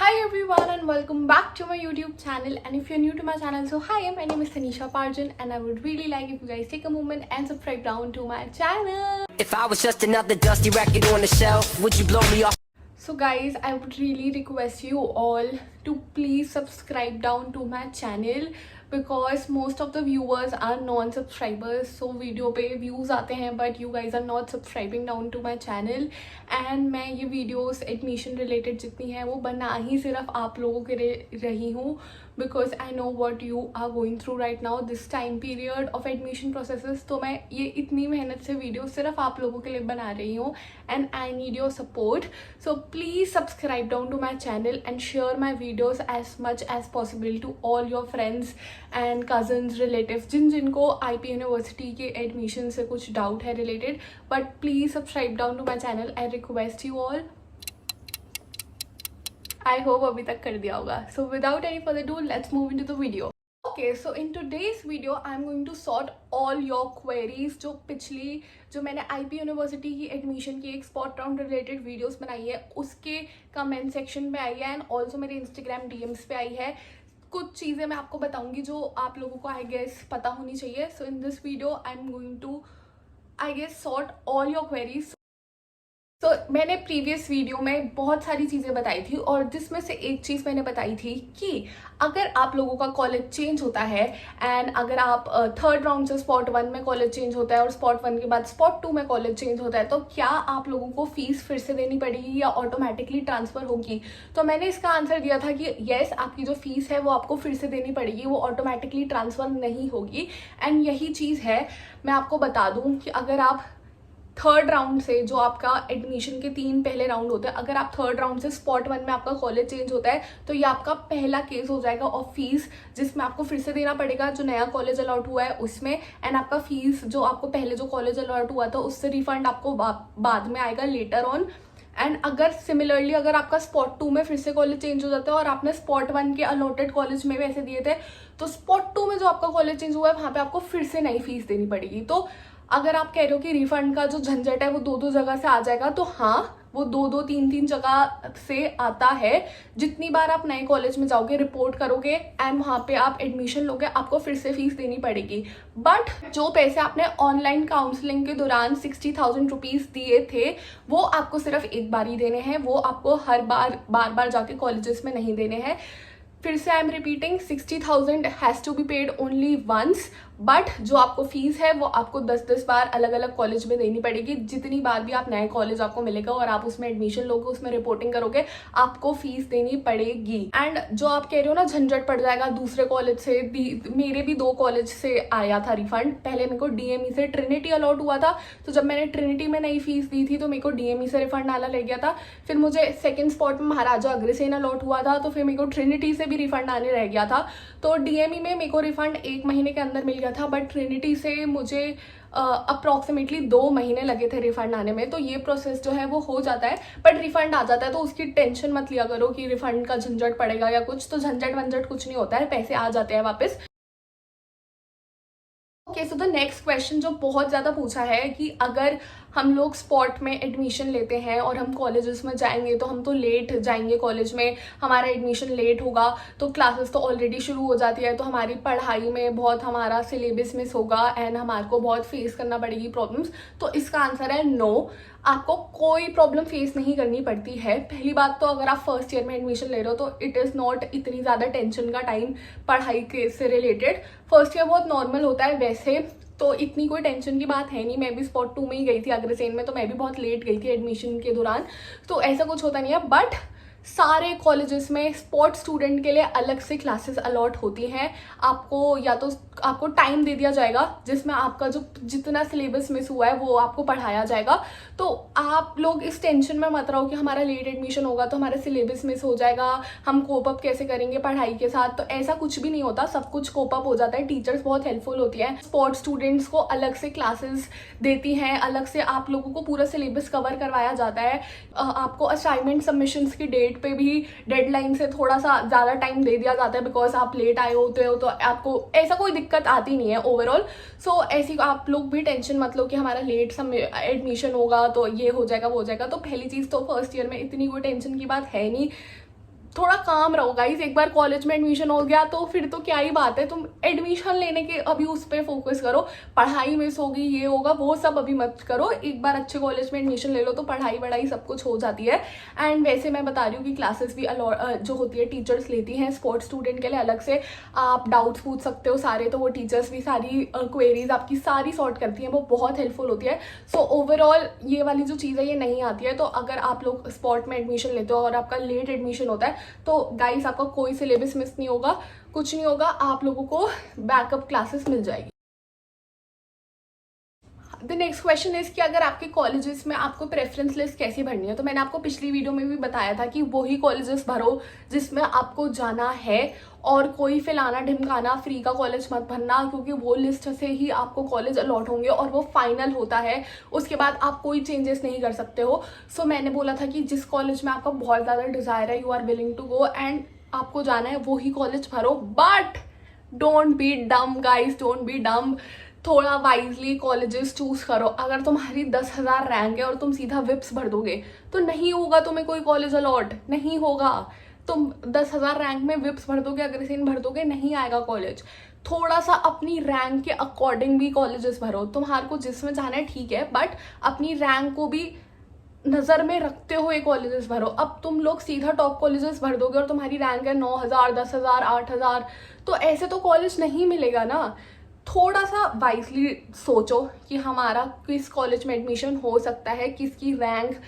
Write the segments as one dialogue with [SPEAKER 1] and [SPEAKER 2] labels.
[SPEAKER 1] Hi everyone and welcome back to my YouTube channel, and if you're new to my channel, so hi, my name is Tanisha Parjan and I would really like if you guys take a moment and subscribe down to my channel.
[SPEAKER 2] If I was just another dusty record on the shelf, would you blow me off?
[SPEAKER 1] So guys, I would really request you all to please subscribe down to my channel because most of the viewers are non-subscribers. So video पे views आते हैं but you guys are not subscribing down to my channel. And मैं ये videos admission related जितनी हैं वो बना ही सिर्फ आप लोगों के रही हूँ because I know what you are going through right now this time period of admission processes. तो मैं ये इतनी मेहनत से वीडियो सिर्फ आप लोगों के लिए बना रही हूँ and I need your support. So please subscribe down to my channel and share my videos as much as possible to all your friends and cousins, relatives जिनको IP यूनिवर्सिटी के एडमिशन से कुछ डाउट है related. But please subscribe down to my channel. I request you all. I hope अभी तक कर दिया होगा. So without any further do let's move into the video. Okay, so in today's video I'm going to sort all your queries जो मैंने IP university की admission की एक स्पॉट राउंड रिलेटेड वीडियोस बनाई है उसके कमेंट सेक्शन में आई है एंड ऑल्सो मेरे इंस्टाग्राम DMs पे आई है. कुछ चीज़ें मैं आपको बताऊंगी जो आप लोगों को आई गेस पता होनी चाहिए. So in this video I am going to I guess sort all your queries. तो मैंने प्रीवियस वीडियो में बहुत सारी चीज़ें बताई थी और जिसमें से एक चीज़ मैंने बताई थी कि अगर आप लोगों का कॉलेज चेंज होता है एंड अगर आप थर्ड राउंड से स्पॉट 1 में कॉलेज चेंज होता है और स्पॉट 1 के बाद स्पॉट 2 में कॉलेज चेंज होता है तो क्या आप लोगों को फीस फिर से देनी पड़ेगी या ऑटोमेटिकली ट्रांसफ़र होगी. तो मैंने इसका आंसर दिया था कि येस, आपकी जो फीस है वो आपको फिर से देनी पड़ेगी, वो ऑटोमेटिकली ट्रांसफ़र नहीं होगी. एंड यही चीज़ है, मैं आपको बता दूँ कि अगर आप थर्ड राउंड से, जो आपका एडमिशन के 3 पहले राउंड होते हैं, अगर आप थर्ड राउंड से स्पॉट 1 में आपका कॉलेज चेंज होता है तो ये आपका पहला केस हो जाएगा ऑफ फीस जिसमें आपको फिर से देना पड़ेगा जो नया कॉलेज अलॉट हुआ है उसमें. एंड आपका फीस जो आपको पहले जो कॉलेज अलॉट हुआ था उससे रिफंड आपको बाद में आएगा लेटर ऑन. एंड अगर सिमिलरली अगर आपका स्पॉट 2 में फिर से कॉलेज चेंज हो जाता है और आपने स्पॉट 1 के अलॉटेड कॉलेज में पैसे दिए थे तो स्पॉट 2 में जो आपका कॉलेज चेंज हुआ है वहाँ पे आपको फिर से नई फीस देनी पड़ेगी. तो अगर आप कह रहे हो कि रिफंड का जो झंझट है वो 2 जगह से आ जाएगा, तो हाँ, वो 2 3 जगह से आता है. जितनी बार आप नए कॉलेज में जाओगे, रिपोर्ट करोगे एंड वहाँ पे आप एडमिशन लोगे, आपको फिर से फीस देनी पड़ेगी. बट जो पैसे आपने ऑनलाइन काउंसलिंग के दौरान 60,000 रुपीज़ दिए थे वो आपको सिर्फ एक बार ही देने हैं. वो आपको हर बार जाके कॉलेजेस में नहीं देने हैं. फिर से I am repeating, 60,000 has to be paid only once. But जो आपको फीस है वो आपको 10 बार अलग अलग कॉलेज में देनी पड़ेगी. जितनी बार भी आप नए कॉलेज आपको मिलेगा और आप उसमें एडमिशन लोगे, उसमें रिपोर्टिंग करोगे, आपको फीस देनी पड़ेगी. एंड जो आप कह रहे हो ना झंझट पड़ जाएगा दूसरे कॉलेज से, मेरे भी 2 कॉलेज से आया था रिफंड. पहले मेरे को DME से ट्रिनिटी अलॉट हुआ था, तो जब मैंने ट्रिनिटी में नई फीस दी थी तो मेरे को DME से रिफंड आना लग गया था. फिर मुझे सेकेंड स्पॉट में महाराजा अग्रसेन अलॉट हुआ था तो फिर मेरे को ट्रिनिटी से भी रिफंड आने रह गया था. तो DME में मेरे को रिफंड 1 महीने के अंदर मिल गया था, बट ट्रिनिटी से मुझे अप्रॉक्सीमेटली 2 महीने लगे थे रिफंड आने में. तो ये प्रोसेस जो है वो हो जाता है बट रिफंड आ जाता है, तो उसकी टेंशन मत लिया करो कि रिफंड का झंझट पड़ेगा या कुछ. तो झंझट वंझट कुछ नहीं होता है, पैसे आ जाते हैं वापस. Okay, so the next question जो बहुत ज़्यादा पूछा है कि अगर हम लोग स्पॉट में एडमिशन लेते हैं और हम कॉलेजेस में जाएंगे तो हम तो लेट जाएंगे कॉलेज में, हमारा एडमिशन लेट होगा तो क्लासेस तो ऑलरेडी शुरू हो जाती है, तो हमारी पढ़ाई में बहुत हमारा सिलेबस मिस होगा एंड हमारे को बहुत फेस करना पड़ेगी प्रॉब्लम्स. तो इसका आंसर है नो, आपको कोई प्रॉब्लम फेस नहीं करनी पड़ती है. पहली बात तो अगर आप फर्स्ट ईयर में एडमिशन ले रहे हो तो इट इज़ नॉट इतनी ज़्यादा टेंशन का टाइम पढ़ाई के से रिलेटेड. फर्स्ट ईयर बहुत नॉर्मल होता है वैसे, तो इतनी कोई टेंशन की बात है नहीं. मैं भी स्पॉट 2 में ही गई थी अग्रसेन में, तो मैं भी बहुत लेट गई थी एडमिशन के दौरान, तो ऐसा कुछ होता नहीं है. बट सारे कॉलेजेस में स्पॉट स्टूडेंट के लिए अलग से क्लासेस अलॉट होती हैं. आपको या तो आपको टाइम दे दिया जाएगा जिसमें आपका जो जितना सिलेबस मिस हुआ है वो आपको पढ़ाया जाएगा. तो आप लोग इस टेंशन में मत रहो कि हमारा लेट एडमिशन होगा तो हमारा सिलेबस मिस हो जाएगा, हम कोप अप कैसे करेंगे पढ़ाई के साथ. तो ऐसा कुछ भी नहीं होता, सब कुछ कोप अप हो जाता है. टीचर्स बहुत हेल्पफुल होती हैं. स्पॉट स्टूडेंट्स को अलग से क्लासेस देती हैं, अलग से आप लोगों को पूरा सिलेबस कवर करवाया जाता है. आपको असाइनमेंट सबमिशंस की डेट पे भी डेडलाइन से थोड़ा सा ज़्यादा टाइम दे दिया जाता है बिकॉज आप लेट आए होते हो, तो आपको ऐसा कोई दिक्कत आती नहीं है ओवरऑल. सो ऐसी आप लोग भी टेंशन मत लो कि हमारा लेट एडमिशन होगा तो ये हो जाएगा वो हो जाएगा. तो पहली चीज़ तो फर्स्ट ईयर में इतनी कोई टेंशन की बात है नहीं. थोड़ा काम रहो गाइज। एक बार कॉलेज में एडमिशन हो गया तो फिर तो क्या ही बात है, तुम एडमिशन लेने के अभी उस पर फोकस करो। पढ़ाई मिस होगी, ये होगा, वो सब अभी मत करो। एक बार अच्छे कॉलेज में एडमिशन ले लो तो पढ़ाई वढ़ाई सब कुछ हो जाती है। एंड वैसे मैं बता रही हूँ कि क्लासेस भी जो होती है टीचर्स लेती हैं स्पोर्ट्स स्टूडेंट के लिए अलग से। आप डाउट्स पूछ सकते हो सारे, तो वो टीचर्स भी सारी क्वेरीज आपकी सारी सॉर्ट करती हैं, वो बहुत हेल्पफुल होती है। सो ओवरऑल ये वाली जो चीज़ है ये नहीं आती है। तो अगर आप लोग स्पॉट में एडमिशन लेते हो और आपका लेट एडमिशन होता है तो गाइस आपका कोई सिलेबस मिस नहीं होगा, कुछ नहीं होगा, आप लोगों को बैकअप क्लासेस मिल जाएगी। द नेक्स्ट क्वेश्चन इज कि अगर आपके कॉलेजेस में आपको प्रेफरेंस लिस्ट कैसे भरनी है। तो मैंने आपको पिछली वीडियो में भी बताया था कि वही कॉलेजेस भरो जिसमें आपको जाना है, और कोई फैलाना ढिमकाना फ्री का कॉलेज मत भरना, क्योंकि वो लिस्ट से ही आपको कॉलेज अलॉट होंगे और वो फाइनल होता है। उसके बाद आप कोई चेंजेस नहीं कर सकते हो। सो मैंने बोला था कि जिस कॉलेज में आपका बहुत ज़्यादा डिज़ायर है, you are willing to go and आपको जाना है, वही कॉलेज भरो। But don't be dumb guys, don't be dumb. थोड़ा वाइजली कॉलेजेस चूज करो। अगर तुम्हारी 10,000 रैंक है और तुम सीधा विप्स भर दोगे तो नहीं होगा तुम्हें कोई कॉलेज अलॉट, नहीं होगा। तुम 10,000 रैंक में विप्स भर दोगे, अग्रसेन भर दोगे, नहीं आएगा कॉलेज। थोड़ा सा अपनी रैंक के अकॉर्डिंग भी कॉलेजेस भरो। तुम्हारे को जिसमें जाना है ठीक है, बट अपनी रैंक को भी नज़र में रखते हुए कॉलेजेस भरो। अब तुम लोग सीधा टॉप कॉलेजेस भर दोगे और तुम्हारी रैंक है 9,000, 10,000, 8,000, तो ऐसे तो कॉलेज नहीं मिलेगा ना। थोड़ा सा वाइजली सोचो कि हमारा किस कॉलेज में एडमिशन हो सकता है, किसकी रैंक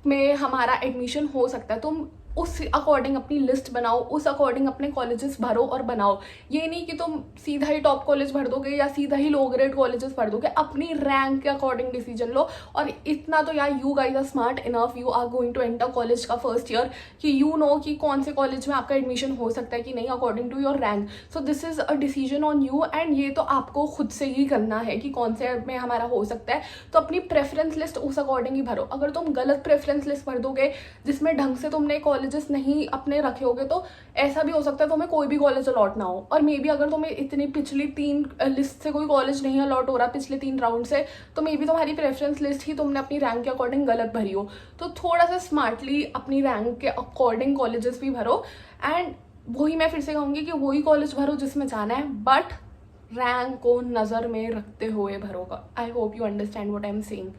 [SPEAKER 1] में हमारा एडमिशन हो सकता है। तुम उस अकॉर्डिंग अपनी लिस्ट बनाओ, उस अकॉर्डिंग अपने कॉलेजेस भरो और बनाओ। ये नहीं कि तुम सीधा ही टॉप कॉलेज भर दोगे या सीधा ही लो ग्रेड कॉलेजेस भर दोगे। अपनी रैंक के अकॉर्डिंग डिसीजन लो। और इतना तो यार, you guys are smart enough, you are going to enter college का फर्स्ट ईयर, कि यू नो कि कौन से कॉलेज में आपका एडमिशन हो सकता है कि नहीं according to your rank. So this is a decision on you and ये तो आपको खुद से ही करना है कि कौन से में हमारा हो सकता है। तो अपनी प्रेफरेंस लिस्ट उस अकॉर्डिंग ही भरो। अगर तुम गलत प्रेफरेंस लिस्ट भर दोगे जिसमें ढंग से तुमने कॉलेजेस नहीं अपने रखे होगे तो ऐसा भी हो सकता है तुम्हें कोई भी कॉलेज अलॉट ना हो। और मे बी अगर तुम्हें इतनी पिछली 3 लिस्ट से कोई कॉलेज नहीं अलॉट हो रहा पिछले 3 राउंड से, तो मे बी तुम्हारी प्रेफरेंस लिस्ट ही तुमने अपनी रैंक के अकॉर्डिंग गलत भरी हो। तो थोड़ा सा स्मार्टली अपनी रैंक के अकॉर्डिंग कॉलेजेस भी भरो। एंड वही मैं फिर से कहूँगी कि वही कॉलेज भरो जिसमें जाना है, बट रैंक को नज़र में रखते हुए भरोगा। I hope you understand what I am saying.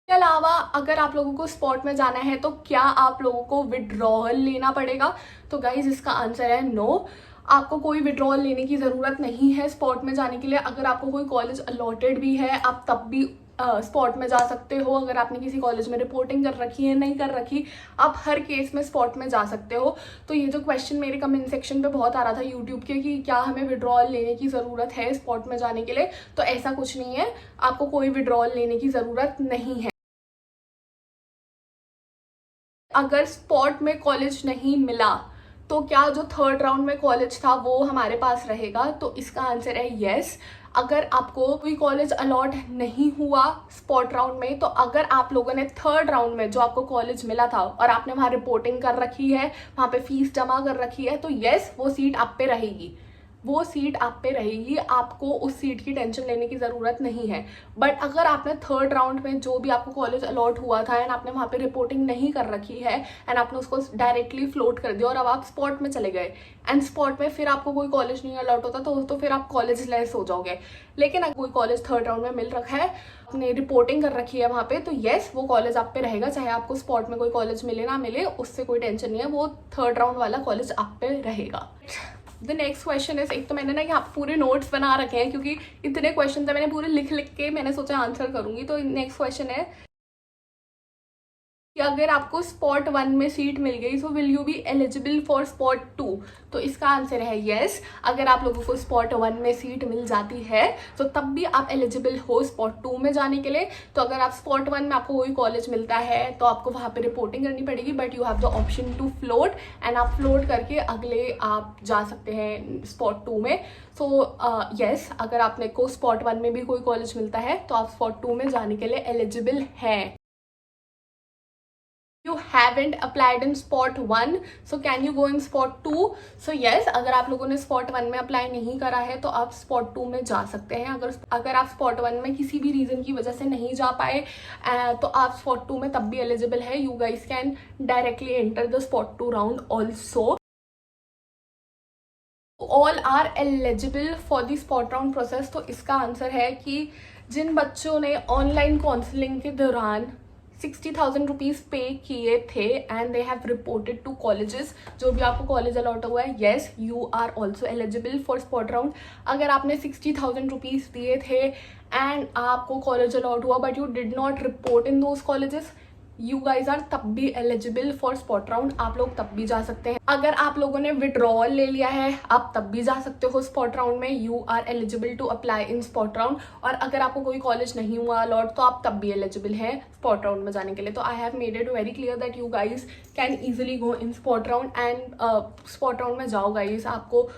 [SPEAKER 1] के अलावा अगर आप लोगों को स्पॉट में जाना है तो क्या आप लोगों को विड्रॉल लेना पड़ेगा? तो गाइज इसका आंसर है नो। आपको कोई विड्रॉल लेने की ज़रूरत नहीं है स्पॉट में जाने के लिए। अगर आपको कोई कॉलेज अलॉटेड भी है आप तब भी स्पॉट में जा सकते हो। अगर आपने किसी कॉलेज में रिपोर्टिंग कर रखी है, नहीं कर रखी, आप हर केस में स्पॉट में जा सकते हो। तो ये जो क्वेश्चन मेरे कमेंट सेक्शन पे बहुत आ रहा था यूट्यूब के कि क्या हमें विड्रॉल लेने की ज़रूरत है स्पॉट में जाने के लिए, तो ऐसा कुछ नहीं है, आपको कोई विड्रॉल लेने की ज़रूरत नहीं है। अगर स्पॉट में कॉलेज नहीं मिला तो क्या जो 3rd राउंड में कॉलेज था वो हमारे पास रहेगा? तो इसका आंसर है येस। अगर आपको कोई कॉलेज अलॉट नहीं हुआ स्पॉट राउंड में, तो अगर आप लोगों ने 3rd राउंड में जो आपको कॉलेज मिला था और आपने वहाँ रिपोर्टिंग कर रखी है, वहाँ पे फीस जमा कर रखी है, तो येस वो सीट आप पे रहेगी, वो सीट आप पे रहेगी। आपको उस सीट की टेंशन लेने की ज़रूरत नहीं है। बट अगर आपने 3rd राउंड में जो भी आपको कॉलेज अलॉट हुआ था एंड आपने वहाँ पे रिपोर्टिंग नहीं कर रखी है एंड आपने उसको डायरेक्टली फ्लोट कर दिया और अब आप स्पॉट में चले गए एंड स्पॉट में फिर आपको कोई कॉलेज नहीं अलॉट होता तो फिर आप कॉलेज लेस हो जाओगे। लेकिन अगर कोई कॉलेज 3rd राउंड में मिल रखा है, आपने रिपोर्टिंग कर रखी है वहाँ पे, तो येस वो कॉलेज आप पे रहेगा। चाहे आपको स्पॉट में कोई कॉलेज मिले ना मिले, उससे कोई टेंशन नहीं है, वो 3rd राउंड वाला कॉलेज आप पे रहेगा। द नेक्स्ट क्वेश्चन इज, एक तो मैंने ना यहाँ पूरे नोट्स बना रखे हैं क्योंकि इतने क्वेश्चन है, मैंने पूरे लिख के मैंने सोचा आंसर करूंगी। तो नेक्स्ट क्वेश्चन है कि अगर आपको स्पॉट 1 में सीट मिल गई तो will you be eligible for spot 2? तो इसका आंसर है येस। अगर आप लोगों को स्पॉट 1 में सीट मिल जाती है तो तब भी आप एलिजिबल हो स्पॉट 2 में जाने के लिए। तो अगर आप स्पॉट 1 में आपको कोई कॉलेज मिलता है तो आपको वहाँ पे रिपोर्टिंग करनी पड़ेगी, but you have the option to float and आप फ्लोट करके अगले आप जा सकते हैं स्पॉट 2 में। सो येस, अगर आपने को स्पॉट 1 में भी कोई कॉलेज मिलता है तो आप स्पॉट 2 में जाने के लिए एलिजिबल हैं। you haven't applied in spot 1, so can you go in spot 2? So yes, अगर आप लोगों ने spot 1 में अप्लाई नहीं करा है तो आप spot 2 में जा सकते हैं. अगर आप spot 1 में किसी भी रीज़न की वजह से नहीं जा पाए तो आप spot 2 में तब भी एलिजिबल है. You guys can directly enter the spot 2 round also. All are eligible for the spot round process. तो इसका आंसर है कि जिन बच्चों ने ऑनलाइन काउंसलिंग के दौरान 60,000 रुपीज़ पे किए थे and they have reported to colleges, जो भी आपको कॉलेज अलॉट हुआ है, yes you are also eligible for spot round. अगर आपने 60,000 रुपीज़ दिए थे एंड आपको कॉलेज अलॉट हुआ but you did not report in those colleges, you guys are तब भी एलिजिबल फॉर स्पॉट राउंड. आप लोग तब भी जा सकते हैं. अगर आप लोगों ने विड्रॉल ले लिया है आप तब भी जा सकते हो स्पॉट राउंड में. You are eligible to apply in spot round. और अगर आपको कोई कॉलेज नहीं हुआ अलॉट तो आप तब भी एलिजिबल है स्पॉट राउंड में जाने के लिए. तो I have made it very clear that you guys can easily go in spot round and spot round में जाओ गाइज. आपको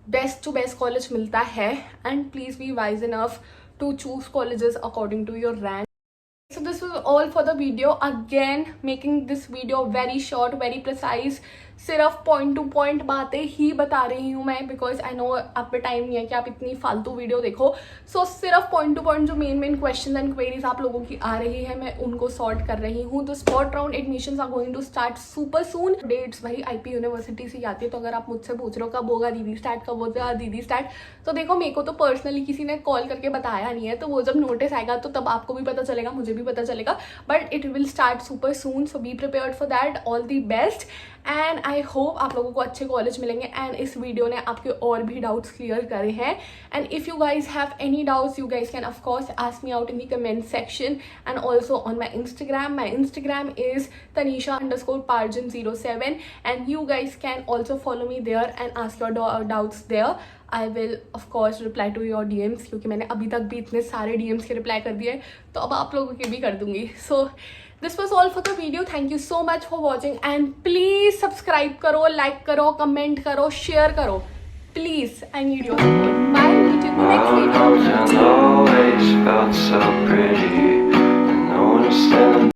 [SPEAKER 1] बेस्ट टू बेस्ट कॉलेज मिलता है and please be wise enough to choose colleges according to your rank. So this was all for the video. Again making this video very short, very precise. सिर्फ point two point बातें ही बता रही हूँ मैं, because I know आप पे time नहीं है कि आप इतनी फालतू वीडियो देखो. सो सिर्फ पॉइंट टू पॉइंट जो मेन क्वेश्चन एंड क्वेरीज आप लोगों की आ रही है मैं उनको सॉर्ट कर रही हूँ. तो spot round admissions are going to start super soon. Dates भाई आईपी यूनिवर्सिटी से आती है. तो अगर आप मुझसे पूछ रहे हो कब होगा दीदी स्टार्ट, कब होगा दीदी स्टार्ट, तो देखो मेरे को तो पर्सनली किसी ने कॉल करके बताया नहीं है. तो वो जब नोटिस आएगा तो तब आपको भी पता चलेगा, मुझे भी पता चलेगा. But it will start super soon. So be prepared for that. All the best and I hope आप लोगों को अच्छे कॉलेज मिलेंगे. एंड इस वीडियो ने आपके और भी डाउट्स क्लियर करे हैं. And if you guys have any doubts you guys can of course ask me out in the comment section and also on my Instagram. My Instagram is tanisha_parjan07 and you guys can also follow me there and ask your doubts there. I will of course reply to your DMs क्योंकि मैंने अभी तक भी इतने सारे DMs के reply कर दिए तो अब आप लोगों के भी कर दूंगी. So this was all for the video. Thank you so much for watching and please subscribe करो, like करो, comment करो, share करो. Please, I need your support. Bye. Meet you in the next video.